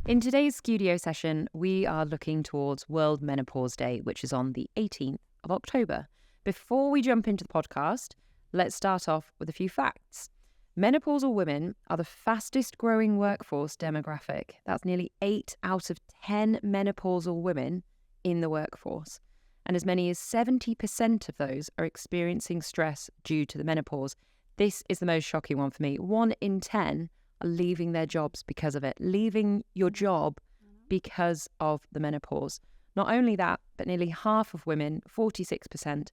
In today's studio session, we are looking towards World Menopause Day, which is on the 18th of October. Before we jump into the podcast, let's start off with a few facts. Menopausal women are the fastest growing workforce demographic. That's nearly 8 out of 10 menopausal women in the workforce. And as many as 70% of those are experiencing stress due to the menopause. This is the most shocking one for me. 1 in 10 are leaving their jobs because of it, leaving your job because of the menopause. Not only that, but nearly half of women, 46%,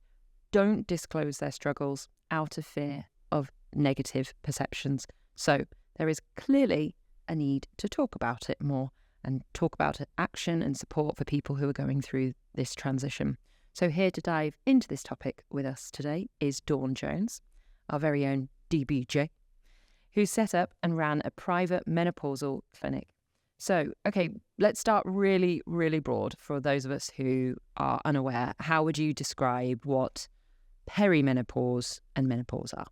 don't disclose their struggles out of fear of negative perceptions. So there is clearly a need to talk about it more and talk about action and support for people who are going through this transition. So here to dive into this topic with us today is Dawn Jones, our very own DBJ, who set up and ran a private menopausal clinic. So, okay, let's start really, really broad for those of us who are unaware. How would you describe what perimenopause and menopause are?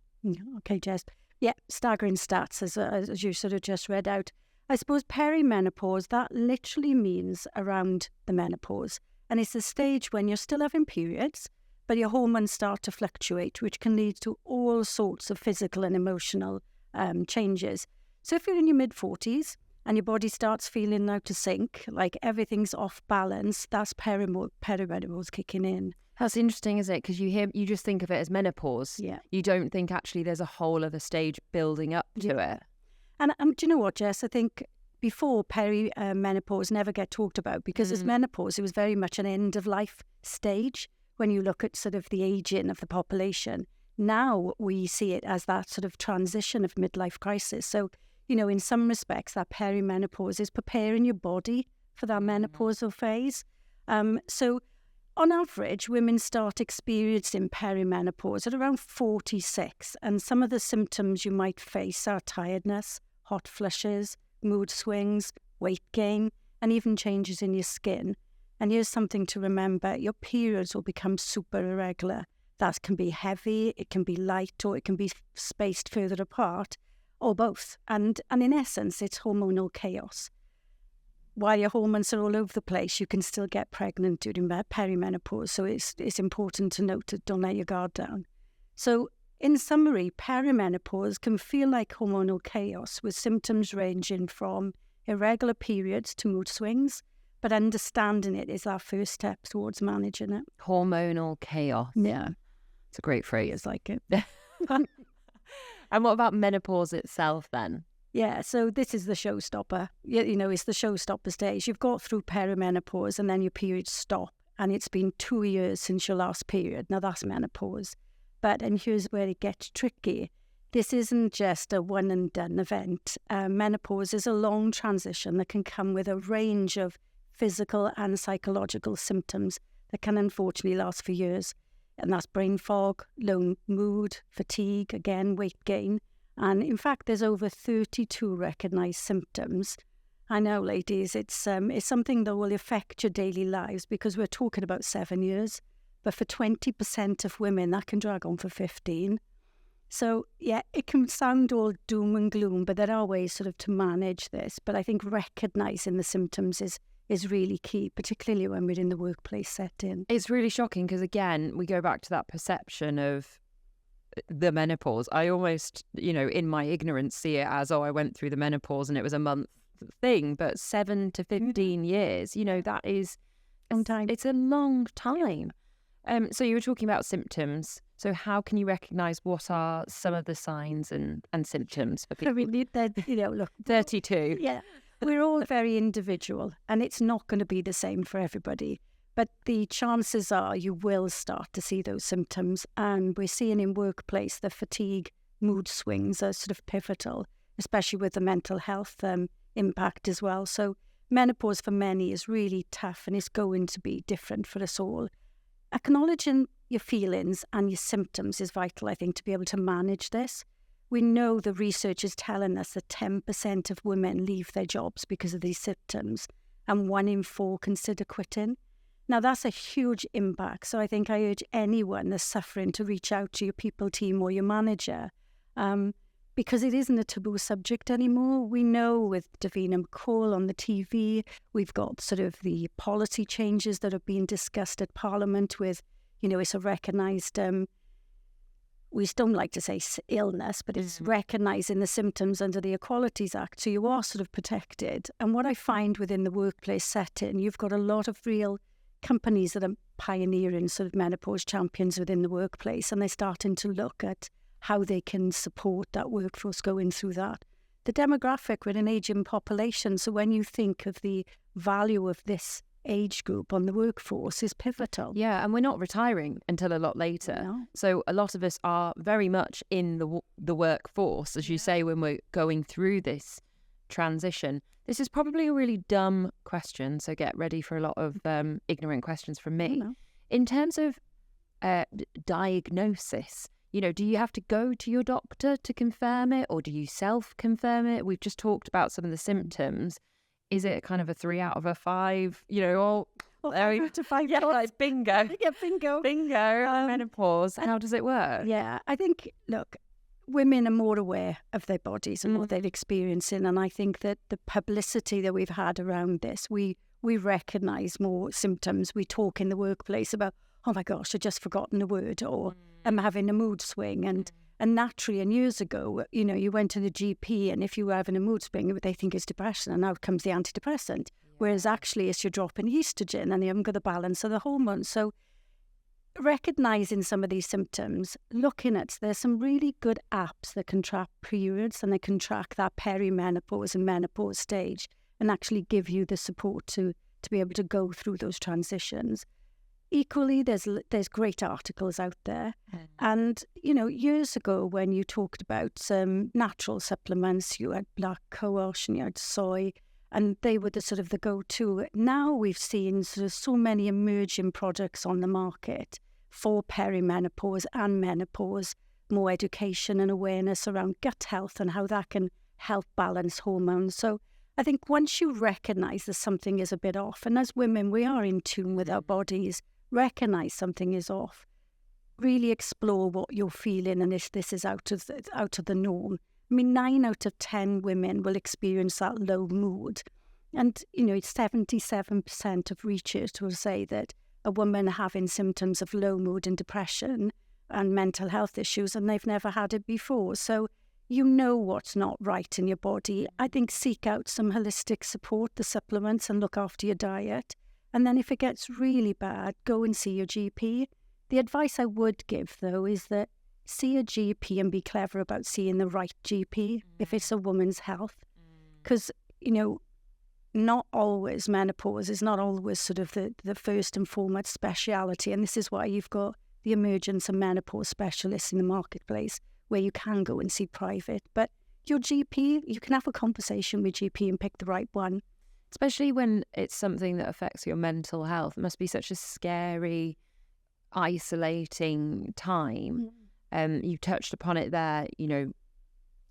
Okay, Jess. Yeah, staggering stats as you sort of just read out. I suppose perimenopause, that literally means around the menopause. And it's the stage when you're still having periods, but your hormones start to fluctuate, which can lead to all sorts of physical and emotional changes. So if you're in your mid-40s and your body starts feeling out of sync, like everything's off balance, that's perimenopause kicking in. That's interesting, isn't it? Because you just think of it as menopause. Yeah. You don't think actually there's a whole other stage building up to it. And do you know what, Jess? I think before perimenopause never get talked about because as menopause, it was very much an end of life stage when you look at sort of the aging of the population. Now we see it as that sort of transition of midlife crisis. So, you know, in some respects, that perimenopause is preparing your body for that menopausal phase. So on average, women start experiencing perimenopause at around 46. And some of the symptoms you might face are tiredness, hot flushes, mood swings, weight gain, and even changes in your skin. And here's something to remember. Your periods will become super irregular. That can be heavy, it can be light, or it can be spaced further apart, or both. And in essence, it's hormonal chaos. While your hormones are all over the place, you can still get pregnant during perimenopause. So it's important to note that don't let your guard down. So in summary, perimenopause can feel like hormonal chaos with symptoms ranging from irregular periods to mood swings. But understanding it is our first step towards managing it. Hormonal chaos. Yeah. It's a great phrase. It's like it. And what about menopause itself then? Yeah, so this is the showstopper. You know, it's the showstopper stage. You've got through perimenopause and then your periods stop. And it's been 2 years since your last period. Now that's menopause. And here's where it gets tricky. This isn't just a one and done event. Menopause is a long transition that can come with a range of physical and psychological symptoms that can unfortunately last for years. And that's brain fog, low mood, fatigue, again, weight gain. And in fact, there's over 32 recognised symptoms. I know, ladies, it's something that will affect your daily lives because we're talking about 7 years. But for 20% of women, that can drag on for 15. So, yeah, it can sound all doom and gloom, but there are ways sort of to manage this. But I think recognising the symptoms is really key, particularly when we're in the workplace setting. It's really shocking because, again, we go back to that perception of the menopause. I almost, in my ignorance, see it as, I went through the menopause and it was a month thing. But 7 to 15 years, that is a long time. It's a long time. So you were talking about symptoms. So how can you recognise what are some of the signs and symptoms for people? I mean, look, 32. Yeah. We're all very individual and it's not going to be the same for everybody. But the chances are you will start to see those symptoms. And we're seeing in workplace the fatigue, mood swings are sort of pivotal, especially with the mental health impact as well. So menopause for many is really tough and it's going to be different for us all. Acknowledging your feelings and your symptoms is vital, I think, to be able to manage this. We know the research is telling us that 10% of women leave their jobs because of these symptoms and 1 in 4 consider quitting. Now, that's a huge impact. So I think I urge anyone that's suffering to reach out to your people team or your manager. because it isn't a taboo subject anymore. We know with Davina McCall on the TV, we've got sort of the policy changes that have been discussed at Parliament with, it's a recognised, we don't like to say illness, but it's recognising the symptoms under the Equalities Act. So you are sort of protected. And what I find within the workplace setting, you've got a lot of real companies that are pioneering sort of menopause champions within the workplace, and they're starting to look at how they can support that workforce going through that. The demographic, we're an ageing population, so when you think of the value of this age group on the workforce is pivotal. Yeah, and we're not retiring until a lot later. No. So a lot of us are very much in the workforce, as you say, when we're going through this transition. This is probably a really dumb question, so get ready for a lot of ignorant questions from me. No. In terms of diagnosis, do you have to go to your doctor to confirm it, or do you self-confirm it? We've just talked about some of the symptoms. Is it kind of a 3 out of a 5? Well, 5 out of 5. Yeah, like bingo. Yeah, bingo. Menopause. How does it work? Yeah, I think, look, women are more aware of their bodies and what they're experiencing. And I think that the publicity that we've had around this, we recognise more symptoms. We talk in the workplace about, oh my gosh, I've just forgotten a word, or I'm having a mood swing. And naturally, and years ago, you went to the GP, and if you were having a mood swing, they think it's depression, and now comes the antidepressant. Whereas actually it's your drop in estrogen, and you haven't got the balance of the hormones. So recognising some of these symptoms, looking at, there's some really good apps that can track periods, and they can track that perimenopause and menopause stage, and actually give you the support to be able to go through those transitions. Equally, there's great articles out there. And, years ago when you talked about natural supplements, you had black cohosh and you had soy, and they were the sort of the go-to. Now we've seen so many emerging products on the market for perimenopause and menopause, more education and awareness around gut health and how that can help balance hormones. So I think once you recognise that something is a bit off, and as women, we are in tune with our bodies, recognise something is off, really explore what you're feeling and if this is out of the norm. I mean, 9 out of 10 women will experience that low mood. And, 77% of research will say that a woman having symptoms of low mood and depression and mental health issues, and they've never had it before. So what's not right in your body. I think seek out some holistic support, the supplements, and look after your diet. And then if it gets really bad, go and see your GP. The advice I would give, though, is that see a GP and be clever about seeing the right GP if it's a woman's health. Because, not always menopause is not always sort of the first and foremost speciality. And this is why you've got the emergence of menopause specialists in the marketplace where you can go and see private. But your GP, you can have a conversation with GP and pick the right one. Especially when it's something that affects your mental health. It must be such a scary, isolating time. You touched upon it there,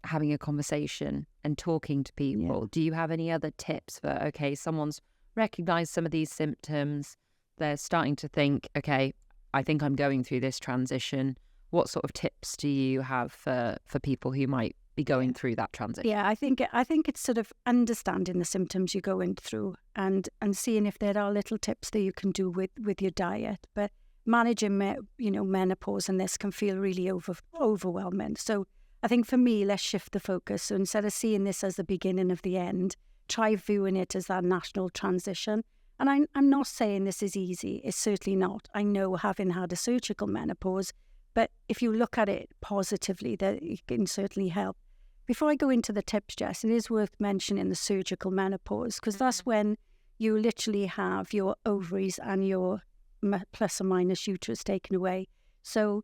having a conversation and talking to people. Yeah. Do you have any other tips for, okay, someone's recognised some of these symptoms, they're starting to think, okay, I think I'm going through this transition. What sort of tips do you have for people who might be going through that transition? Yeah, I think it's sort of understanding the symptoms you're going through and seeing if there are little tips that you can do with your diet. But managing menopause and this can feel really overwhelming. So I think for me, let's shift the focus. So instead of seeing this as the beginning of the end, try viewing it as that national transition. And I'm not saying this is easy. It's certainly not. I know, having had a surgical menopause, but if you look at it positively, that it can certainly help. Before I go into the tips, Jess, it is worth mentioning the surgical menopause, because that's when you literally have your ovaries and your plus or minus uterus taken away. So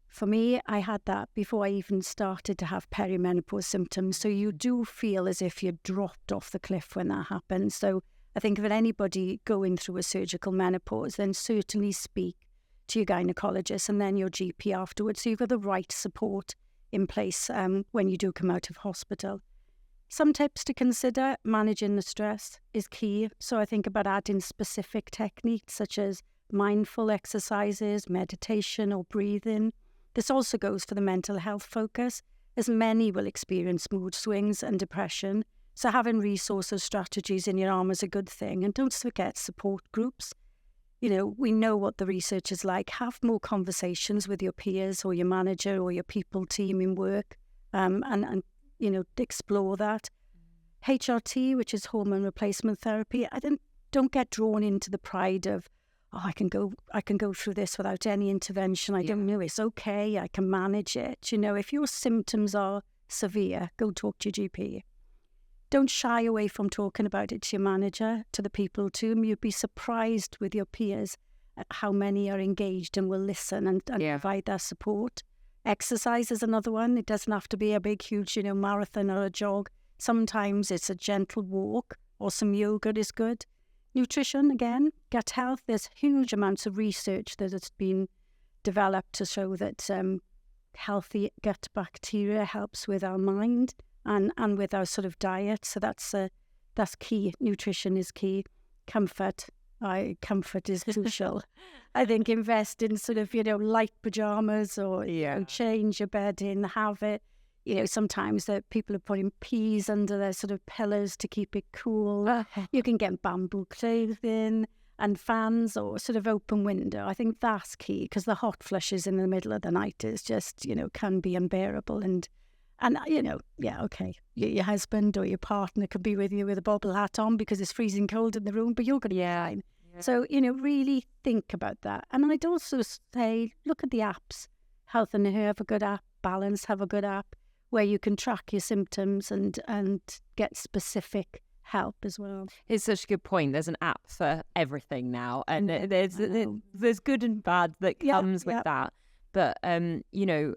for me, I had that before I even started to have perimenopause symptoms. So you do feel as if you're dropped off the cliff when that happens. So I think if anybody going through a surgical menopause, then certainly speak to your gynecologist and then your GP afterwards, so you've got the right support in place when you do come out of hospital. Some tips to consider: managing the stress is key. So I think about adding specific techniques such as mindful exercises, meditation or breathing. This also goes for the mental health focus. as many will experience mood swings and depression. So having resources, strategies in your arm is a good thing. And don't forget support groups. We know what the research is like. Have more conversations with your peers or your manager or your people team in work, and explore that. HRT, which is hormone replacement therapy, don't get drawn into the pride of, I can go through this without any intervention. I don't know, it's okay, I can manage it. If your symptoms are severe, go talk to your GP. Don't shy away from talking about it to your manager, to the people team. You'd be surprised with your peers at how many are engaged and will listen and provide their support. Exercise is another one. It doesn't have to be a big, huge, marathon or a jog. Sometimes it's a gentle walk or some yoga is good. Nutrition, again, gut health. There's huge amounts of research that has been developed to show that healthy gut bacteria helps with our mind and with our sort of diet. So that's key. Nutrition is key. Comfort is crucial. I think invest in sort of, light pajamas or change your bedding, have it. Sometimes that people are putting peas under their sort of pillows to keep it cool. You can get bamboo clothing and fans or sort of open window. I think that's key because the hot flushes in the middle of the night is just, can be unbearable. And okay, your husband or your partner could be with you with a bobble hat on because it's freezing cold in the room, but you're going to be fine. Yeah. So, really think about that. And I'd also say, look at the apps. Health and Her have a good app. Balance have a good app where you can track your symptoms and get specific help as well. It's such a good point. There's an app for everything now, and there's good and bad that comes with that. But I'm in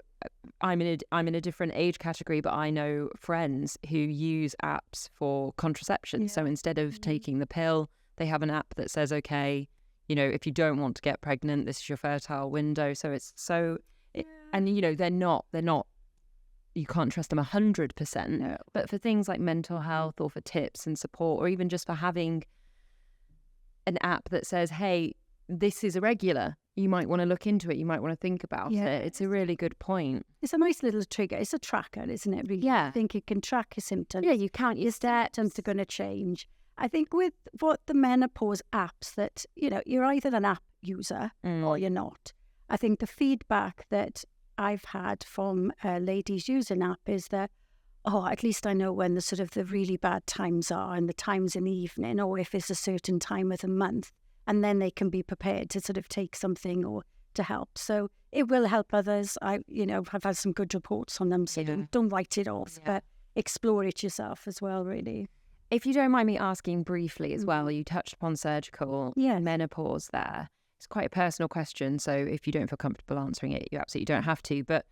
a different age category, but I know friends who use apps for contraception. So instead of taking the pill, they have an app that says, okay, if you don't want to get pregnant, this is your fertile window. So it's and they're not. You can't trust them 100%. No. But for things like mental health or for tips and support, or even just for having an app that says, hey, this is irregular. You might want to look into it. You might want to think about it. It's a really good point. It's a nice little trigger. It's a tracker, isn't it? Really? Yeah. I think it can track your symptoms. Yeah, you count your steps. Symptoms are going to change. I think with what the menopause apps that, you're either an app user or you're not. I think the feedback that I've had from ladies using app is that, at least I know when the sort of the really bad times are and the times in the evening, or if it's a certain time of the month, and then they can be prepared to sort of take something or to help. So it will help others. I've had some good reports on them, so don't write it off, but explore it yourself as well, really. If you don't mind me asking briefly as well, you touched upon surgical menopause there. It's quite a personal question, so if you don't feel comfortable answering it, you absolutely don't have to. But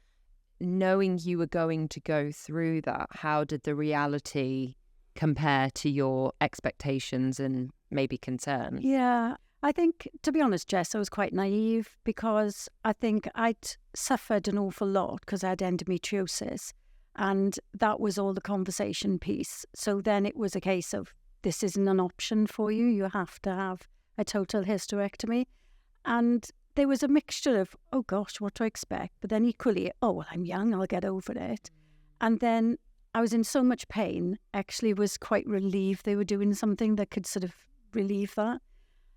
knowing you were going to go through that, how did the reality compare to your expectations and maybe concerns? Yeah, I think, to be honest, Jess, I was quite naive because I think I'd suffered an awful lot because I had endometriosis, and that was all the conversation piece. So then it was a case of, this isn't an option for you. You have to have a total hysterectomy. And there was a mixture of, oh gosh, what do I expect? But then equally, I'm young, I'll get over it. And then I was in so much pain, actually was quite relieved they were doing something that could sort of relieve that.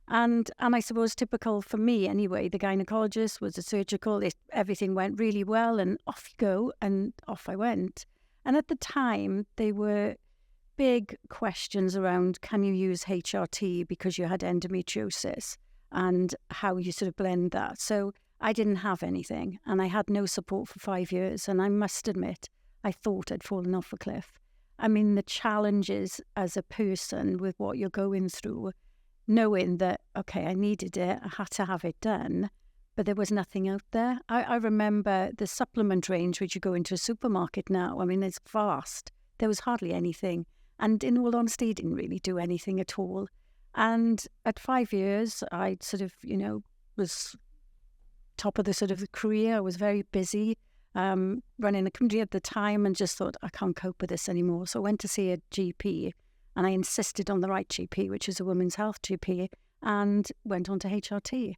And I suppose typical for me anyway, the gynecologist was a surgical, everything went really well and off you go, and off I went. And at the time, there were big questions around, can you use HRT because you had endometriosis? And how you sort of blend that. So I didn't have anything and I had no support for 5 years. And I must admit, I thought I'd fallen off a cliff. I mean, the challenges as a person with what you're going through, knowing that, okay, I needed it, I had to have it done, but there was nothing out there. I remember the supplement range, which you go into a supermarket now. I mean, it's vast. There was hardly anything. And in all honesty, it didn't really do anything at all. And at 5 years, I sort of, was top of the sort of the career. I was very busy running a company at the time and just thought, I can't cope with this anymore. So I went to see a GP and I insisted on the right GP, which is a women's health GP, and went on to HRT.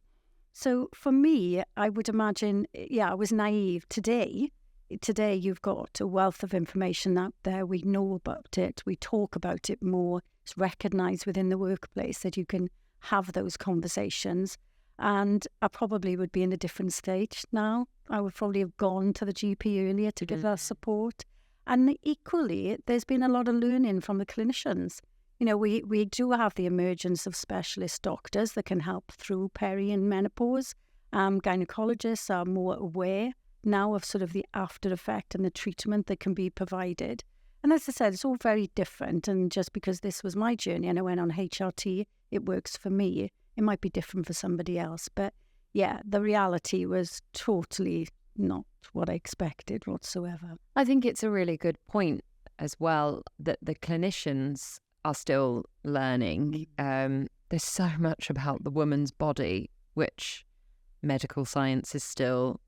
So for me, I would imagine, I was naive. Today, today you've got a wealth of information out there. We know about it. We talk about it more. It's recognised within the workplace that you can have those conversations. And I probably would be in a different stage now. I would probably have gone to the GP earlier to give that support. And equally, there's been a lot of learning from the clinicians. You know, we do have the emergence of specialist doctors that can help through peri and menopause. Gynecologists are more aware now of sort of the after effect and the treatment that can be provided. And as I said, it's all very different. And just because this was my journey and I went on HRT, it works for me. It might be different for somebody else. But yeah, the reality was totally not what I expected whatsoever. I think it's a really good point as well that the clinicians are still learning. There's so much about the woman's body which medical science is still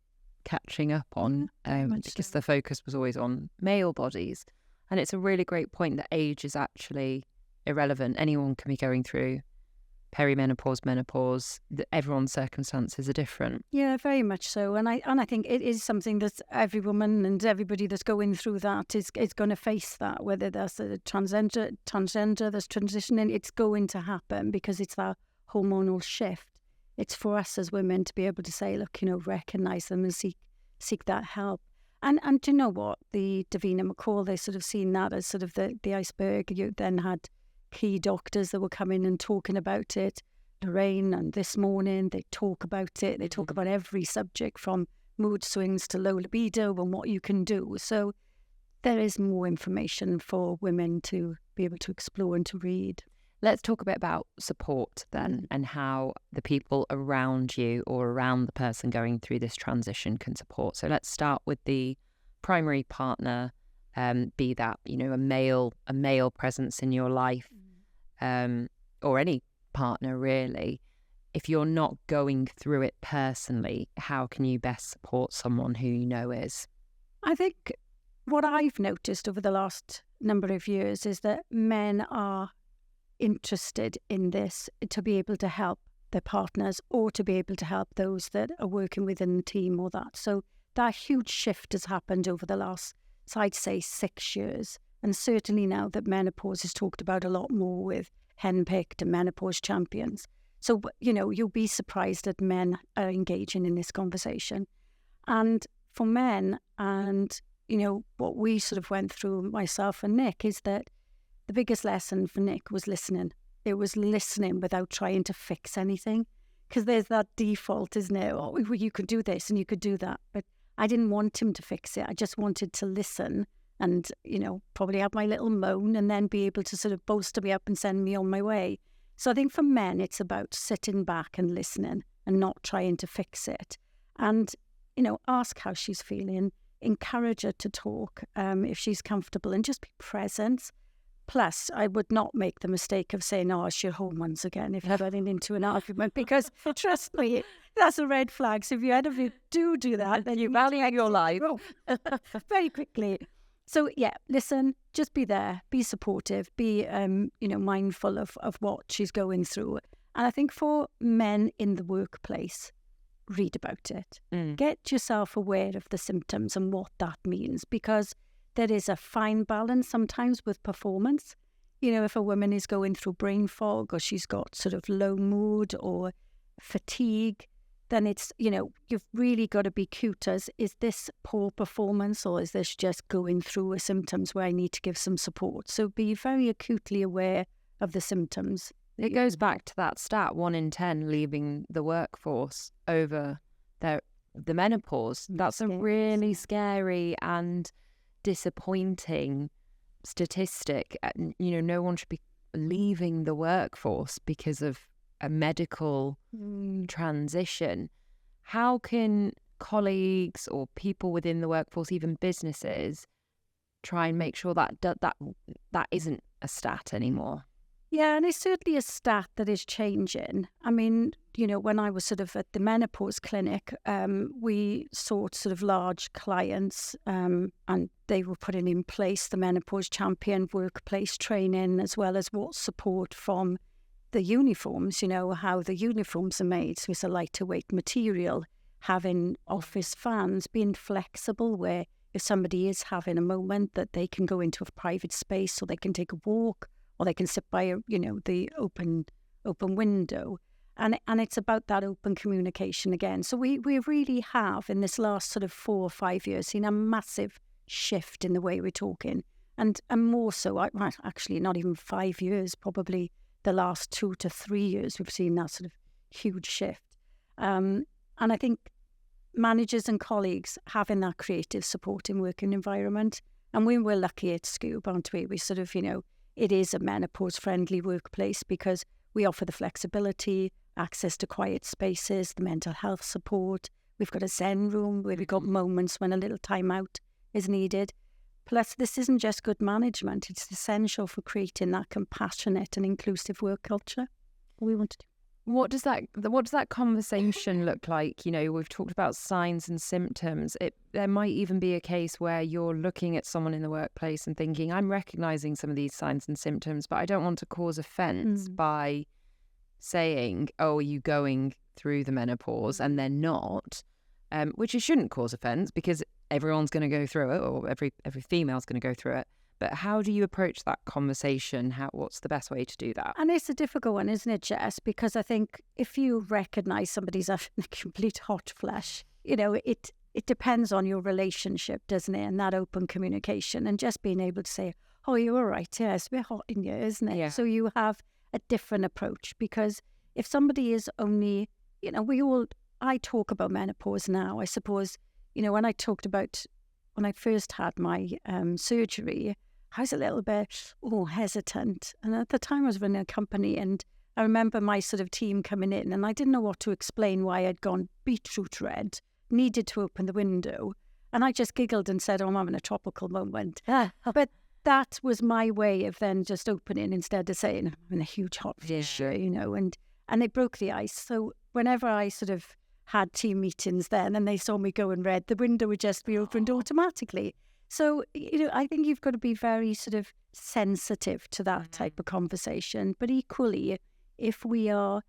catching up on, because the focus was always on male bodies. And it's a really great point that age is actually irrelevant. Anyone can be going through perimenopause, menopause. Everyone's circumstances are different. Yeah, very much so. And I think it is something that every woman and everybody that's going through that is going to face that, whether that's a transgender that's transitioning, it's going to happen because it's that hormonal shift. It's for us as women to be able to say, look, you know, recognise them and seek that help. And do you know what? The Davina McCall, they sort of seen that as sort of the iceberg. You then had key doctors that were coming and talking about it. Lorraine, and This Morning, they talk about it. They talk about every subject from mood swings to low libido and what you can do. So there is more information for women to be able to explore and to read. Let's talk a bit about support then, and how the people around you or around the person going through this transition can support. So let's start with the primary partner, be that, you know, a male presence in your life, or any partner really. If you're not going through it personally, how can you best support someone who you know is? I think what I've noticed over the last number of years is that men are interested in this to be able to help their partners or to be able to help those that are working within the team or that. So that huge shift has happened over the last, so I'd say, 6 years. And certainly now that menopause is talked about a lot more with henpicked and menopause champions. So, you know, you'll be surprised that men are engaging in this conversation. And for men, and, you know, what we sort of went through, myself and Nick, is that the biggest lesson for Nick was listening. It was listening without trying to fix anything. Because there's that default, isn't it? Oh, you could do this and you could do that. But I didn't want him to fix it. I just wanted to listen and, you know, probably have my little moan and then be able to sort of bolster me up and send me on my way. So I think for men, it's about sitting back and listening and not trying to fix it. And, you know, ask how she's feeling, encourage her to talk if she's comfortable, and just be present. Plus, I would not make the mistake of saying, oh, it's your hormones again if you're running into an argument, because trust me, that's a red flag. So if you ever do that, then you value your life very quickly. So yeah, listen, just be there, be supportive, be, you know, mindful of what she's going through. And I think for men in the workplace, read about it. Get yourself aware of the symptoms and what that means, because there is a fine balance sometimes with performance. You know, if a woman is going through brain fog or she's got sort of low mood or fatigue, then it's, you know, you've really got to be cute as, is this poor performance or is this just going through a symptoms where I need to give some support? So be very acutely aware of the symptoms. It goes back to that stat, 1 in 10 leaving the workforce over the menopause. That's a really scary and disappointing statistic. You know, no one should be leaving the workforce because of a medical transition. How can colleagues or people within the workforce, even businesses, try and make sure that isn't a stat anymore? Yeah, and it's certainly a stat that is changing. I mean, you know, when I was sort of at the menopause clinic, we saw sort of large clients and they were putting in place the menopause champion workplace training, as well as what support from the uniforms, you know, how the uniforms are made. So it's a lighter weight material, having office fans, being flexible where if somebody is having a moment, that they can go into a private space, or they can take a walk, or they can sit by, the open window. And it's about that open communication again. So we really have, in this last sort of 4 or 5 years, seen a massive shift in the way we're talking. And more so, actually not even 5 years, probably the last 2 to 3 years, we've seen that sort of huge shift. And I think managers and colleagues having that creative supporting working environment. And we were lucky at Skewber, aren't we? We sort of, it is a menopause-friendly workplace because we offer the flexibility, access to quiet spaces, the mental health support. We've got a Zen room where we've got moments when a little time out is needed. Plus, this isn't just good management. It's essential for creating that compassionate and inclusive work culture we want to do. What does that conversation look like? We've talked about signs and symptoms. There might even be a case where you're looking at someone in the workplace and thinking, I'm recognizing some of these signs and symptoms, but I don't want to cause offense by saying, oh, are you going through the menopause? And they're not, which it shouldn't cause offense because everyone's going to go through it, or every female's going to go through it. But how do you approach that conversation? What's the best way to do that? And it's a difficult one, isn't it, Jess? Because I think if you recognise somebody's a complete hot flash, it depends on your relationship, doesn't it? And that open communication and just being able to say, oh, you're all right. Yeah, it's a bit hot in you, isn't it? Yeah. So you have a different approach, because if somebody is only, I talk about menopause now, I suppose, when I first had my surgery, I was a little bit hesitant. And at the time I was running a company, and I remember my sort of team coming in, and I didn't know what to explain why I'd gone beetroot red, needed to open the window. And I just giggled and said, oh, I'm having a tropical moment. But that was my way of then just opening instead of saying, I'm having a huge hot flash, and it broke the ice. So whenever I sort of had team meetings then and they saw me going red, the window would just be opened automatically. So, I think you've got to be very sort of sensitive to that type of conversation. But equally, if we are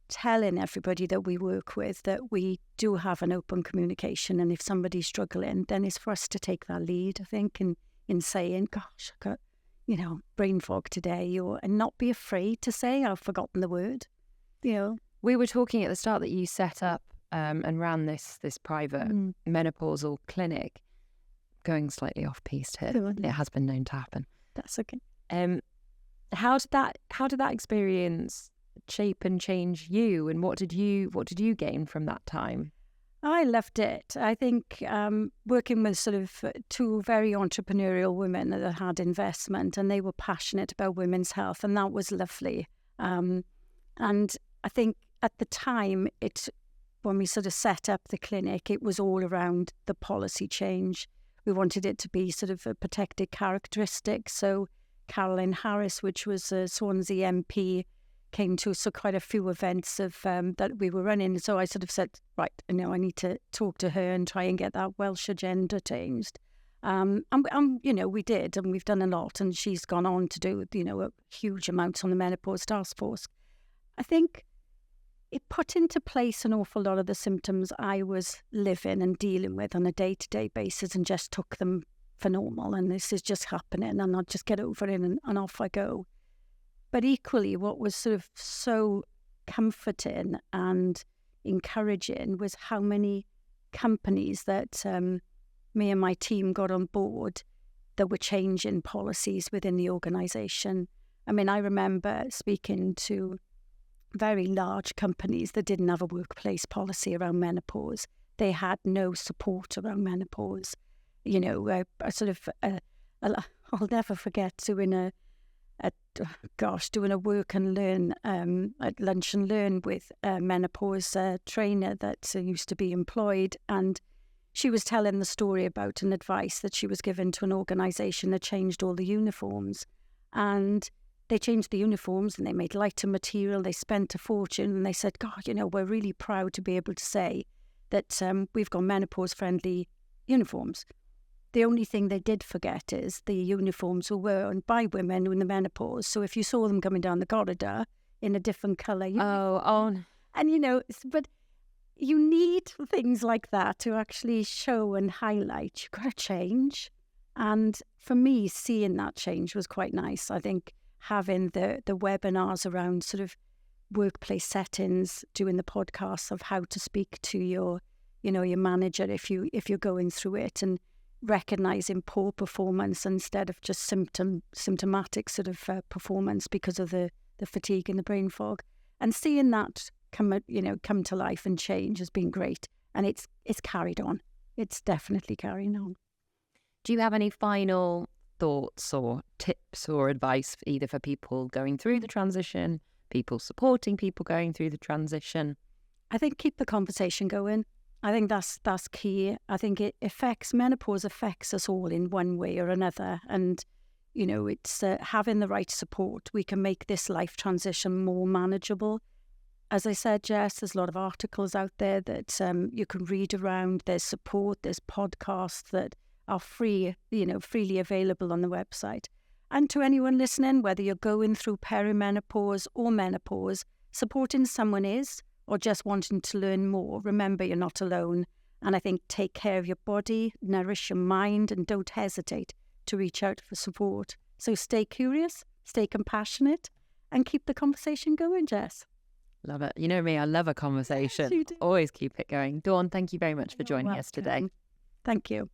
telling everybody that we work with that we do have an open communication, and if somebody's struggling, then it's for us to take that lead, I think, in saying, gosh, I got, brain fog today, and not be afraid to say, I've forgotten the word. We were talking at the start that you set up and ran this private menopausal clinic. Going slightly off piste here. It has been known to happen. That's okay. How did that experience shape and change you, and what did you gain from that time? I loved it. I think working with sort of 2 very entrepreneurial women that had investment, and they were passionate about women's health, and that was lovely. And I think at the time, when we sort of set up the clinic, it was all around the policy change. We wanted it to be sort of a protected characteristic. So Caroline Harris, which was a Swansea MP, came to quite a few events of that we were running. So I sort of said, right, I need to talk to her and try and get that Welsh agenda changed. And we did, and we've done a lot. And she's gone on to do, a huge amount on the menopause task force. I think it put into place an awful lot of the symptoms I was living and dealing with on a day-to-day basis, and just took them for normal. And this is just happening, and I'll just get over it and off I go. But equally, what was sort of so comforting and encouraging was how many companies that me and my team got on board that were changing policies within the organisation. I mean, I remember speaking to very large companies that didn't have a workplace policy around menopause. They had no support around menopause. I'll never forget doing a work and learn at lunch and learn with a menopause trainer that used to be employed, and she was telling the story about an advice that she was given to an organisation that changed all the uniforms. And they changed the uniforms and they made lighter material. They spent a fortune, and they said, God, we're really proud to be able to say that we've got menopause-friendly uniforms. The only thing they did forget is the uniforms were worn by women in the menopause. So if you saw them coming down the corridor in a different colour, and but you need things like that to actually show and highlight you've got to change. And for me, seeing that change was quite nice. I think having the webinars around sort of workplace settings, doing the podcasts of how to speak to your manager if you're going through it, and recognizing poor performance instead of just symptomatic sort of performance because of the fatigue and the brain fog, and seeing that come to life and change has been great. And it's carried on. It's definitely carrying on. Do you have any final thoughts or tips or advice either for people going through the transition, people supporting people going through the transition? I think keep the conversation going. I think that's key. I think menopause affects us all in one way or another. And, it's having the right support. We can make this life transition more manageable. As I said, Jess, there's a lot of articles out there that you can read around. There's support, there's podcasts that are free, freely available on the website. And to anyone listening, whether you're going through perimenopause or menopause, supporting someone or just wanting to learn more, remember you're not alone. And I think take care of your body, nourish your mind, and don't hesitate to reach out for support. So stay curious, stay compassionate, and keep the conversation going, Jess. Love it. You know me, I love a conversation. Yes, you do. Always keep it going. Dawn, thank you very much for joining us today. Thank you.